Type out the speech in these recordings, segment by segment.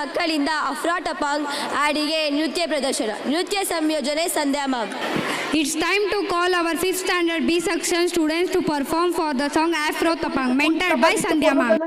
ಮಕ್ಕಳಿಂದ ಅಫ್ರಾಟಪಾಂಗ್ ಹಾಡಿಗೆ ನೃತ್ಯ ಪ್ರದರ್ಶನ. ನೃತ್ಯ ಸಂಯೋಜನೆ ಸಂಧ್ಯಾ ma'am. It's time to call our 5th standard B section students to perform for the song Afro Tapang, mentored by Sandhya ma'am.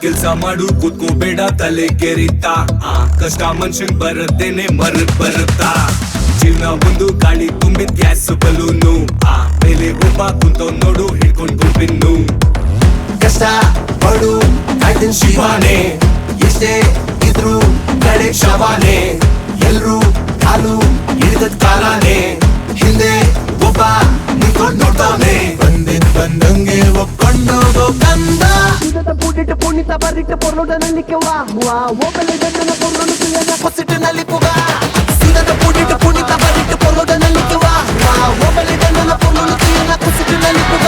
ಕೆಲ್ಸ ಮಾಡು ಕೂತ್ಕೋಬೇಡ ತಲೆ ಕೆರಿತಾ ಕಷ್ಟ ಮನುಷ್ಯನ್ ಬರತ್ತೇನೆ ಮರಕ್ ಬರುತ್ತಾ ಜೀವನ ಒಂದು ಗಾಳಿ ತುಂಬಿದ್ ಗ್ಯಾಸ್ ಬಲೂನು ಮೇಲೆ ಒಬ್ಬ ಕುಂತ ನೋಡು ಹಿಡ್ಕೊಂಡು ಬಿನ್ನು ಕಷ್ಟ ಪಡು ಕಾಯ್ತಿನ್ ಶಿವಾನೆ ಎಷ್ಟೇ ಇದ್ರು ಕಡೆ ಶವಾನೆ ಎಲ್ರು ಕಾಲು ಹಿಡಿದದ್ ಕಾಲಾನೆ ಹಿಂದೆ ಒಬ್ಬ ನಿಂತ್ಕೊಂಡ್ ನೋಡ್ತಾನೆ ಬಂದಂಗೆ ಒಪ್ಕೊಂಡೋಗೋ ಕಂದ ಪೂಡಿಟ್ಟು ಪುಣಿತ ಬರಿಟ್ಟು ಪೊರ್ಲುಡನಲ್ಲಿಕ್ಕೆ ವಾ ಓಬಲಿಡನ ಪೊರ್ಲುಡು ಕೊಸಿಟ್ಟಿನಲ್ಲಿ ಪುಗ ಸಿದದ ಪೂಡಿಟ್ಟು ಪುಣಿತ ಬರಿಟ್ಟು ಪೊರ್ಲುಡನಲ್ಲಿಕ್ಕೆ ವಾ ಓಬಲಿಡನ ಪೊರ್ಲುಡು ಕೊಸಿಟ್ಟಿನಲ್ಲಿ ಪುಗ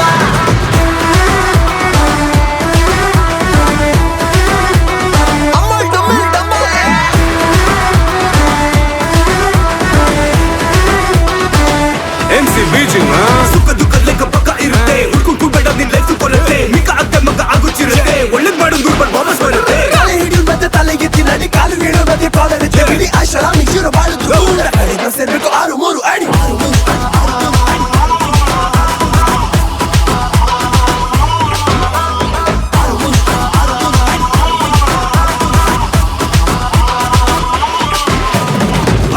MC Beijing ಸುಖ ದುಃಖ ಲೆಕ್ಕ ಪಕ್ಕ ಇರುತ್ತೆ ಉಳ್ಕೊಂಡು ಬೇಡ ನಿನ್ ಲೈಫ್ ಕೊರತೆ ಮಿಕ್ಕ ಅತ್ತೆ ಮಗ ಆಗುತ್ತಿರುತ್ತೆ ಒಳ್ಳೇದ್ ಮಾಡು ದುರ್ಬಲ್ ವಾಪಸ್ ಬರುತ್ತೆ ಕಾಲು ಹಿಡಿದು ಮತ್ತೆ ತಲೆಗೆ ತಿನ್ನಡಿ ಕಾಲು ಹಿಡಿದು ಮತ್ತೆ ಕಾಲರುತ್ತೆ ಬಿಡಿ ಆಶರ ಮಿಕ್ಸಿರು ಬಾಳುದು ಕಡೆಗೆ ಸೇರ್ಬೇಕು 6-3 ಅಡಿ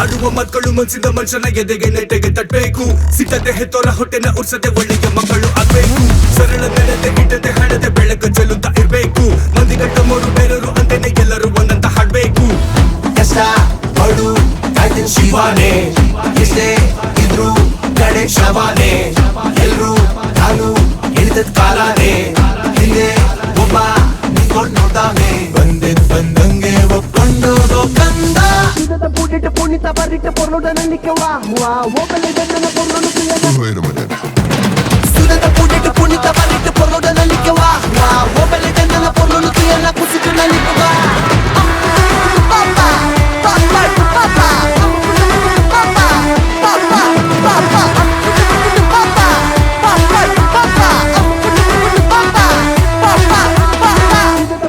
ಆಡುವ ಮಕ್ಕಳು ಮನ್ಸಿದ ಮನುಷ್ಯನ ಎದೆಗೆ ನೆಟ್ಟಗೆ ತಟ್ಟಬೇಕು ಸಿದ್ಧತೆ ಹೆತ್ತೋರ ಹೊಟ್ಟೆನ ಉರ್ಸದೆ ಒಳ್ಳೆಯ ಮಕ್ಕಳು ಆಗ್ಬೇಕು ಸರಳ ನಡೆದೆ ಇಟ್ಟದೆ ಹಣದೆ ಬೆಳಕ ಚೆಲ್ಲುತ್ತಾ ಇರ್ಬೇಕು ಮಂದಿ ಗಟ್ಟ ಮೂರು ಬೇರರು ಅಂತೆನೆ ಎಲ್ಲರೂ ಒಂದಂತ ಹಾಡ್ಬೇಕು ಕಷ್ಟ ಪಡು ಕಾಯ್ತಿನ್ ಶಿವಾನೆ ಎಷ್ಟೇ ಇದ್ರು ಕಡೆ ಶವಾನೆ ಎಲ್ರು ಕಾಲು ಹಿಡಿದದ್ ಕಾಲಾನೆ ಹಿಂದೆ ಒಬ್ಬ ನಿಂತ್ಕೊಂಡ್ ನೋಡ್ತಾನೆ ಬಂದಂಗೆ ಒಪ್ಕೊಂಡೋಗೋ ಕಂದ ಪೂಡಿಟ್ಟು ಪುಣಿತ ಬರಿಟ್ಟು ಪೊರ್ಲುಡನಲ್ಲಿಕ್ಕೆ ವಾ ಓಬಲಿಡನ ಪೊರ್ಲುಡು ಸುದದ ಪೂಡಿಟ್ಟು ಪುಣಿತ ಬರಿಟ್ಟು ಪೊರ್ಲುಡನಲ್ಲಿಕ್ಕೆ ವಾ ಓಬಲಿಡನ ಪೊರ್ಲುಡು ತುಯನ ಕುಸಿಟಿನಲ್ಲಿ ಪುಗ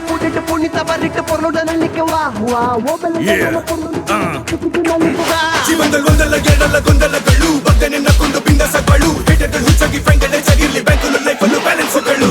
ಪೂಡಿಟ್ಟು ಪುಣಿತ ಬರಿಟ್ಟು ಪೊರ್ಲುಡನಲ್ಲಿಕ್ಕೆ ವಾ ಓಬಲಿಡನ ಜೀವನದಲ್ಲಿ ಒಂದಲ್ಲ ಎರಡಲ್ಲ ಗೊಂದಲಗಳು ಬಗ್ಗೆ ನಿನ್ನ ಕೊಂದು ಬಿಂದಸಗಳು ಹೇಟರ್ಗಳು ಹುಚ್ಚಾಗಿ ಫ್ರೆಂಡ್ ಹೆಚ್ಚಾಗಿರ್ಲಿ ಬ್ಯಾಂಕಲ್ಲಿ ಲೈಫಲ್ಲೂ ಬ್ಯಾಲೆನ್ಸ್ಗಳು